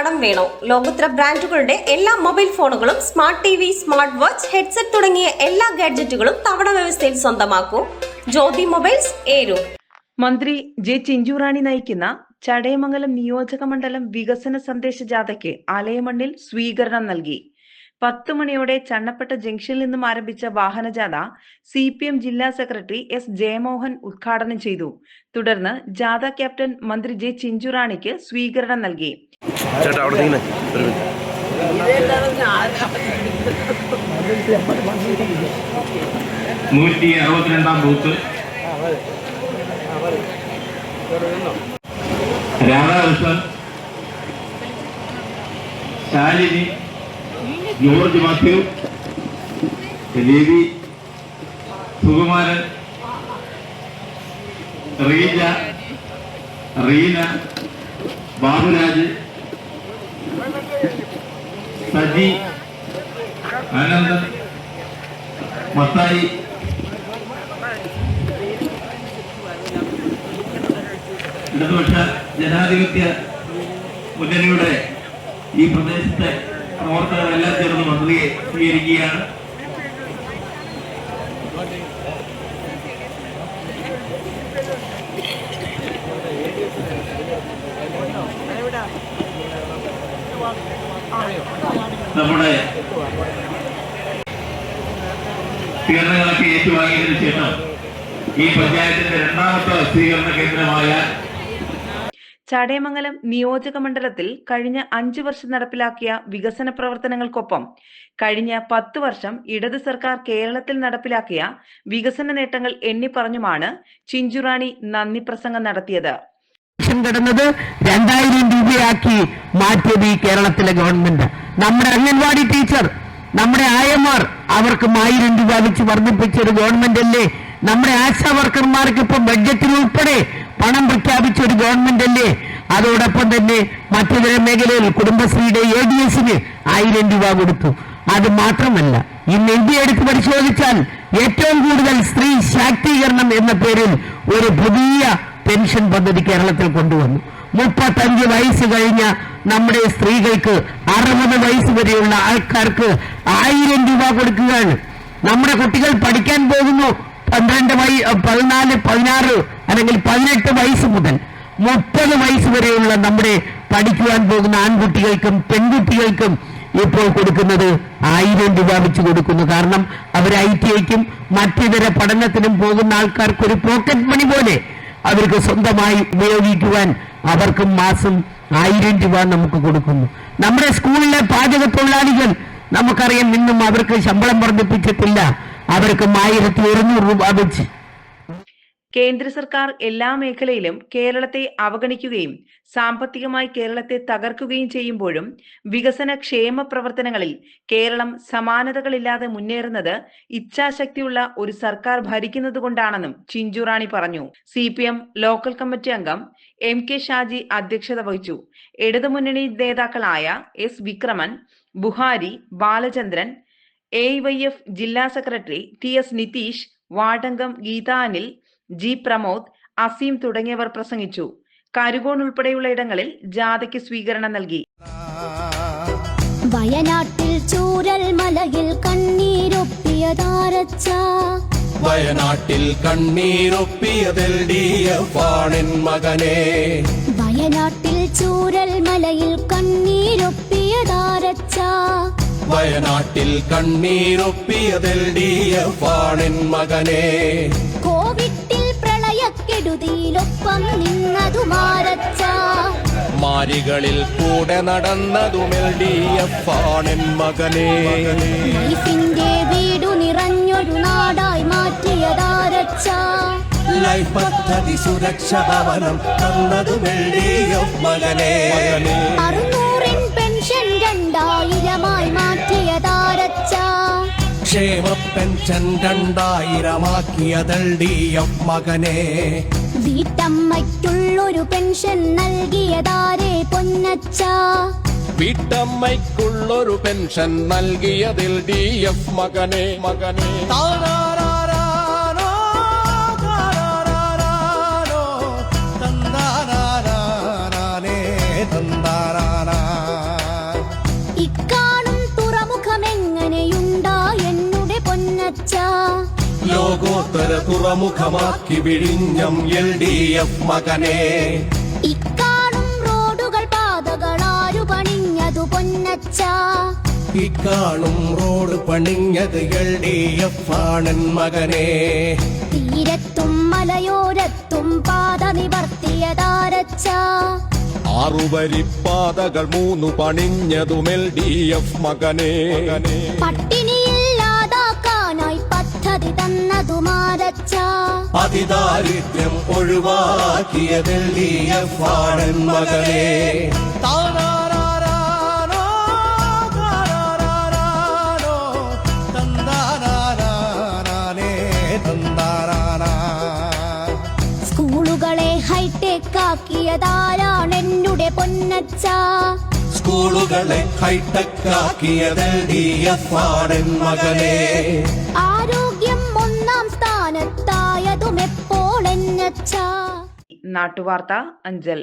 കടം വേണോ? ലോകോത്തര ബ്രാൻഡുകളുടെ എല്ലാ മൊബൈൽ ഫോണുകളും smart T V, smart watch, headset തുടങ്ങിയ എല്ലാ ഗാഡ്ജറ്റുകളും തവണ വ്യവസ്ഥയിൽ സ്വന്തമാക്കൂ. ജ്യോതി മൊബൈൽസ്, ഏരൂർ. മന്ത്രി ജെ ചിഞ്ചുറാണി നയിക്കുന്ന ചടയമംഗലം നിയോജക മണ്ഡലം വികസന സന്ദേശ ജാഥയ്ക്ക് അലയമണ്ണിൽ സ്വീകരണം നൽകി. 10 മണിയോടെ ചണ്ണപ്പട്ട ജംഗ്ഷനിൽ നിന്നും ആരംഭിച്ച വാഹനജാഥ CPM ജില്ലാ സെക്രട്ടറി എസ് ജയമോഹൻ ഉദ്ഘാടനം ചെയ്തു. തുടർന്ന് ജാഥ ക്യാപ്റ്റൻ മന്ത്രി ജെ ചിഞ്ചുറാണിക്ക് സ്വീകരണം നൽകി. രാധാകൃഷ്ണൻ, ശാലിനി, ജോർജ് മാത്യു, രവി, സുകുമാരൻ, റീജ, റീന, ബാബുരാജ്, സജി, ആനന്ദൻ, മത്തായി, ഇടതുപക്ഷ ജനാധിപത്യ മുന്നണിയുടെ ഈ പ്രദേശത്തെ പ്രവർത്തകരെല്ലാം ചേർന്ന് മന്ത്രിയെ സ്വീകരിക്കുകയാണ്. നമ്മുടെ സ്വീകരണങ്ങളൊക്കെ ഏറ്റുവാങ്ങിയതിനു ശേഷം ഈ പഞ്ചായത്തിന്റെ രണ്ടാമത്തെ സ്വീകരണ കേന്ദ്രമായ ചടയമംഗലം നിയോജക മണ്ഡലത്തിൽ കഴിഞ്ഞ 5 വർഷം നടപ്പിലാക്കിയ വികസന പ്രവർത്തനങ്ങൾക്കൊപ്പം കഴിഞ്ഞ 10 വർഷം ഇടത് സർക്കാർ കേരളത്തിൽ നടപ്പിലാക്കിയ വികസന നേട്ടങ്ങൾ എണ്ണിപ്പറഞ്ഞുമാണ് ചിഞ്ചുറാണി നന്ദി പ്രസംഗം നടത്തിയത്. കിടന്നത് 2000 രൂപയാക്കി മാറ്റിയത് ഈ കേരളത്തിലെ ഗവൺമെന്റ്. നമ്മുടെ അംഗൻവാടി ടീച്ചർ, നമ്മുടെ ആയമാർ, അവർക്ക് 1000 രൂപ വെച്ച് വർദ്ധിപ്പിച്ച ഒരു ഗവൺമെന്റ് അല്ലേ? നമ്മുടെ ആശാ വർക്കർമാർക്ക് ഇപ്പൊ ബഡ്ജറ്റിൽ ഉൾപ്പെടെ പണം പ്രഖ്യാപിച്ച ഒരു ഗവൺമെന്റ് അല്ലേ? അതോടൊപ്പം തന്നെ മറ്റു മേഖലയിൽ കുടുംബശ്രീയുടെ ADS-ന് 1000 രൂപ കൊടുത്തു. അത് മാത്രമല്ല, ഇന്ന് ഇന്ത്യ എടുത്ത് പരിശോധിച്ചാൽ ഏറ്റവും കൂടുതൽ സ്ത്രീ ശാക്തീകരണം എന്ന പേരിൽ ഒരു പുതിയ പെൻഷൻ പദ്ധതി കേരളത്തിൽ കൊണ്ടുവന്നു. 35 വയസ്സ് കഴിഞ്ഞ നമ്മുടെ സ്ത്രീകൾക്ക് 60 വയസ്സ് വരെയുള്ള ആൾക്കാർക്ക് 1000 രൂപ കൊടുക്കുകയാണ്. നമ്മുടെ കുട്ടികൾ പഠിക്കാൻ പോകുന്നു 12, 14, 16 അല്ലെങ്കിൽ 18 വയസ്സ് മുതൽ 30 വയസ്സ് വരെയുള്ള നമ്മുടെ പഠിക്കുവാൻ പോകുന്ന ആൺകുട്ടികൾക്കും പെൺകുട്ടികൾക്കും ഇപ്പോൾ കൊടുക്കുന്നത് 1000 രൂപ വെച്ച് കൊടുക്കുന്നു. കാരണം അവർ ITIക്കും മറ്റിതര പഠനത്തിനും പോകുന്ന ആൾക്കാർക്ക് ഒരു പോക്കറ്റ് മണി പോലെ അവർക്ക് സ്വന്തമായി ഉപയോഗിക്കുവാൻ അവർക്ക് മാസം 1000 രൂപ നമുക്ക് കൊടുക്കുന്നു. നമ്മുടെ സ്കൂളിലെ പാചക തൊഴിലാളികൾ നമുക്കറിയാം, ഇന്നും അവർക്ക് ശമ്പളം വർദ്ധിപ്പിച്ചിട്ടില്ല. അവർക്ക് 1100 രൂപ വെച്ച്. കേന്ദ്ര സർക്കാർ എല്ലാ മേഖലയിലും കേരളത്തെ അവഗണിക്കുകയും സാമ്പത്തികമായി കേരളത്തെ തകർക്കുകയും ചെയ്യുമ്പോഴും വികസന ക്ഷേമ പ്രവർത്തനങ്ങളിൽ കേരളം സമാനതകളില്ലാതെ മുന്നേറുന്നത് ഇച്ഛാശക്തിയുള്ള ഒരു സർക്കാർ ഭരിക്കുന്നത് കൊണ്ടാണെന്നും ചിഞ്ചുറാണി പറഞ്ഞു. CPM ലോക്കൽ കമ്മിറ്റി അംഗം MK ഷാജി അധ്യക്ഷത വഹിച്ചു. ഇടതുമുന്നണി നേതാക്കളായ S വിക്രമൻ, ബുഹാരി, ബാലചന്ദ്രൻ, AYF ജില്ലാ സെക്രട്ടറി TS നിതീഷ്, വാർഡംഗം ഗീതാ അനിൽ, G പ്രമോദ്, അസീം തുടങ്ങിയവർ പ്രസംഗിച്ചു. കരുകോൺ ഉൾപ്പെടെയുള്ള ഇടങ്ങളിൽ ജാഥയ്ക്ക് സ്വീകരണം നൽകി. വയനാട്ടിൽ ചൂരൽ മലയിൽ കണ്ണീരൊപ്പിയതാരച്ച, വയനാട്ടിൽ കണ്ണീരൊപ്പിയതെൽഡിഎഫ് ആണെൻ മകനെ, വയനാട്ടിൽ ചൂരൽ മലയിൽ കണ്ണീരൊപ്പിയതാരച്ച, വയനാട്ടിൽ കണ്ണീരൊപ്പിയതെൽഡിഎഫ് ആണെൻ മകനെ, കോവിഡിൽ പ്രളയക്കെടുതിയിലൊപ്പം നിന്നതുമാരച്ച, മാരികളിൽ കൂടെ നടന്നതും LDF ആണെൻ മകനെ, ലൈഫിന്റെ വീടു നിറഞ്ഞൊരു നാടായി മാറ്റിയതാരച്ച, ലൈഫ് പദ്ധതി സുരക്ഷ ഭവനം തന്നതും LDF മകനെ, 600 പെൻഷൻ 2000 മാറ്റിയതാരച്ച, ക്ഷേമ പെൻഷൻ 2000 LDF മകനെ, വീട്ടമ്മയ്ക്കുള്ളൊരു പെൻഷൻ നൽകിയതാരേ പൊന്നച്ച, വീട്ടമ്മയ്ക്കുള്ളൊരു പെൻഷൻ നൽകിയതിൽ LDF മകനെ, മകനെ, തന്താരാ തുറമുഖമാക്കി വിഴിഞ്ഞം LDF മകനെ. ഇക്കാണും റോഡുകൾ പാതകളാരു പണിഞ്ഞതു പൊന്നച്ച. ഇക്കാണും റോഡ് പണിഞ്ഞത് LDF ആണൻ മകനെ. തീരത്തും മലയോരത്തും പാത നിവർത്തിയതാരച്ച. 6 വരിപ്പാതകൾ 3 പണിഞ്ഞതും LDF മകനെ. പട്ടിണിയില്ലാതാക്കാനായി പദ്ധതി തന്നതുമാരച്ച. അതിദാരിദ്ര്യം ഒഴിവാക്കിയത് LDF ആണൻ മകനെ. സ്കൂളുകളെ ഹൈടെക് ആക്കിയതാരാണ് എന്നുടെ പൊന്നച്ച. സ്കൂളുകളെ ഹൈടെക് ആക്കിയത് LDF ആണൻ മകനെ. ആരോഗ്യം 1-ാം സ്ഥാനത്തായതും എപ്പോൾ എന്നച്ച. നാട്ടുവാർത്ത അഞ്ചൽ.